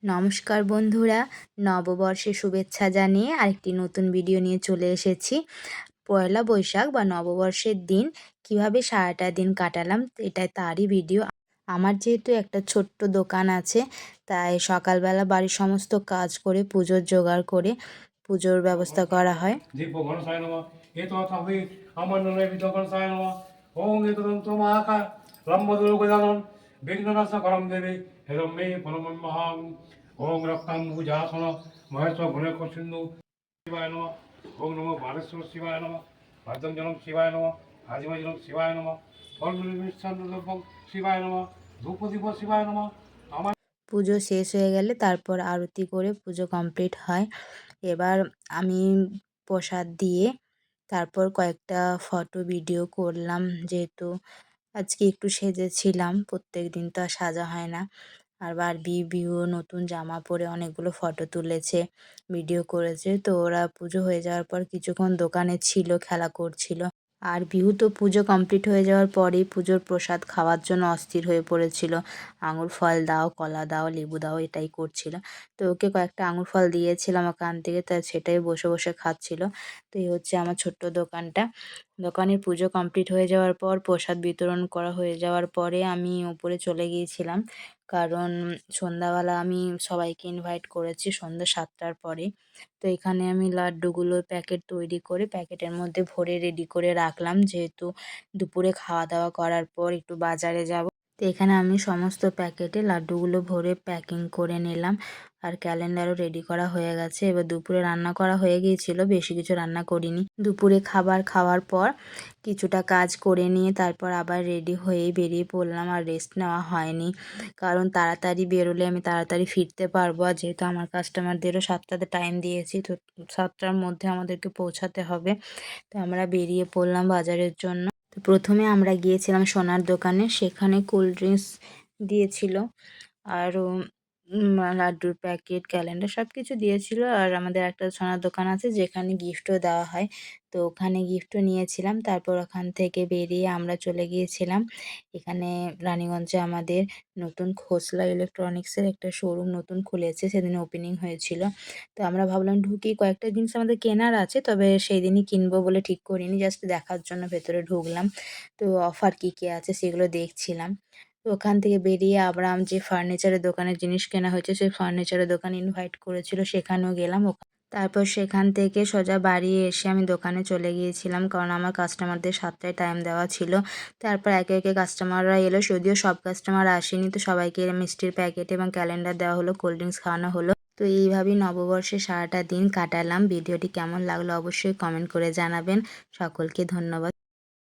নমস্কার বন্ধুরা, নববর্ষের শুভেচ্ছা জানিয়ে আরেকটি নতুন ভিডিও নিয়ে চলে এসেছি। পয়লা বৈশাখ বা নববর্ষের দিন কিভাবে সারাটা দিন কাটালাম তারই ভিডিও। আমার যেহেতু একটা ছোট্ট দোকান আছে, তাই সকালবেলা বাড়ির সমস্ত কাজ করে পুজোর জোগাড় করে পুজোর ব্যবস্থা করা হয়। ওং রক্তাং ভুজাসন মহেশ ঘুণেশ সিন্ধু শিবায় নমঃ। ওং নমো বালেশ্বর শিবায় নমঃ। ভাদ্রঞ্জনম শিবায় নমঃ। হাজিমাজনম শিবায় নমঃ। ফলমিষ্টান্নদ্রব্যং শিবায় নমঃ। ধূপদীপ শিবায় নমঃ। আমার পুজো শেষ হয়ে গেলে তারপর আরতি করে পুজো কমপ্লিট হয়। এবার আমি প্রসাদ দিয়ে তারপর কয়েকটা ফটো ভিডিও করলাম, যেহেতু আজকে একটু সেজেছিলাম, প্রত্যেক দিন তো আর সাজা হয় না। আর বারবি বিউ নতুন জামা পরে অনেকগুলো ফটো তুলেছে, ভিডিও করেছে। তো ওরা পুজো হয়ে যাওয়ার পর কিছুক্ষণ দোকানে ছিল, খেলা করছিল। আর বিহু তো পুজো কমপ্লিট হয়ে যাওয়ার পরেই পুজোর প্রসাদ খাওয়ার জন্য অস্থির হয়ে পড়েছিল। আঙুর ফল দাও, কলা দাও, লেবু দাও, এটাই করছিল। তো ওকে কয়েকটা আঙুর ফল দিয়েছিলাম ওখান থেকে, তা সেটাই বসে বসে খাচ্ছিল। তো এই হচ্ছে আমার ছোট্ট দোকানটা। দোকানের পুজো কমপ্লিট হয়ে যাওয়ার পর প্রসাদ বিতরণ করা হয়ে যাওয়ার পরে আমি উপরে চলে গিয়েছিলাম, কারণ সন্ধ্যাবেলা আমি সবাইকে ইনভাইট করেছি সন্ধ্যা 7টার পরে। তো এখানে আমি লাড্ডুগুলোর প্যাকেট তৈরি করে প্যাকেটের মধ্যে ভরে রেডি করে রাখলাম, যেহেতু দুপুরে খাওয়া দাওয়া করার পর একটু বাজারে যাব। তো এখানে আমি সমস্ত প্যাকেটে লাড্ডুগুলো ভরে প্যাকিং করে নিলাম। আর ক্যালেন্ডারও রেডি করা হয়ে গেছে। এবার দুপুরে রান্না করা হয়ে গিয়েছিল, বেশি কিছু রান্না করিনি। দুপুরে খাবার খাওয়ার পর কিছুটা কাজ করে নিয়ে তারপর আবার রেডি হয়েই বেরিয়ে পড়লাম। আর রেস্ট নেওয়া হয়নি, কারণ তাড়াতাড়ি বেরোলে আমি তাড়াতাড়ি ফিরতে পারবো। আর যেহেতু আমার কাস্টমারদেরও 7টাতে টাইম দিয়েছি, তো 7টার মধ্যে আমাদেরকে পৌঁছাতে হবে। তো আমরা বেরিয়ে পড়লাম বাজারের জন্য। তো প্রথমে আমরা গিয়েছিলাম সোনার দোকানে, সেখানে কোল্ড ড্রিঙ্কস দিয়েছিল আর লাড্ডুর প্যাকেট, ক্যালেন্ডার সব কিছু দিয়েছিল। আর আমাদের একটা সোনার দোকান আছে যেখানে গিফটও দেওয়া হয়, তো ওখানে গিফটও নিয়েছিলাম। তারপর ওখান থেকে বেরিয়ে আমরা চলে গিয়েছিলাম এখানে রানীগঞ্জে আমাদের নতুন খোসলা ইলেকট্রনিক্সের একটা শোরুম নতুন খুলেছে, সেদিন ওপেনিং হয়েছিল। তো আমরা ভাবলাম ঢুকি, কয়েকটা জিনিস আমাদের কেনার আছে, তবে সেই দিনই কিনবো বলে ঠিক করিনি, জাস্ট দেখার জন্য ভেতরে ঢুকলাম। তো অফার কী কী আছে সেগুলো দেখছিলাম। তো ওখান থেকে বেরিয়ে আবার যে ফার্নিচারের দোকানের জিনিস কেনা হয়েছে, সেই ফার্নিচারের দোকান ইনভাইট করেছিল, সেখানেও গেলাম। তারপর সেখান থেকে সোজা বাড়ি এসে আমি দোকানে চলে গিয়েছিলাম, কারণ আমার কাস্টমারদের 7টায় টাইম দেওয়া ছিল। তারপর একে একে কাস্টমাররা এলো, যদিও সব কাস্টমার আসেনি। তো সবাইকে মিষ্টির প্যাকেট এবং ক্যালেন্ডার দেওয়া হলো, কোল্ড ড্রিঙ্কস খাওয়ানো হলো। তো এইভাবেই নববর্ষে সারাটা দিন কাটালাম। ভিডিওটি কেমন লাগলো অবশ্যই কমেন্ট করে জানাবেন। সকলকে ধন্যবাদ।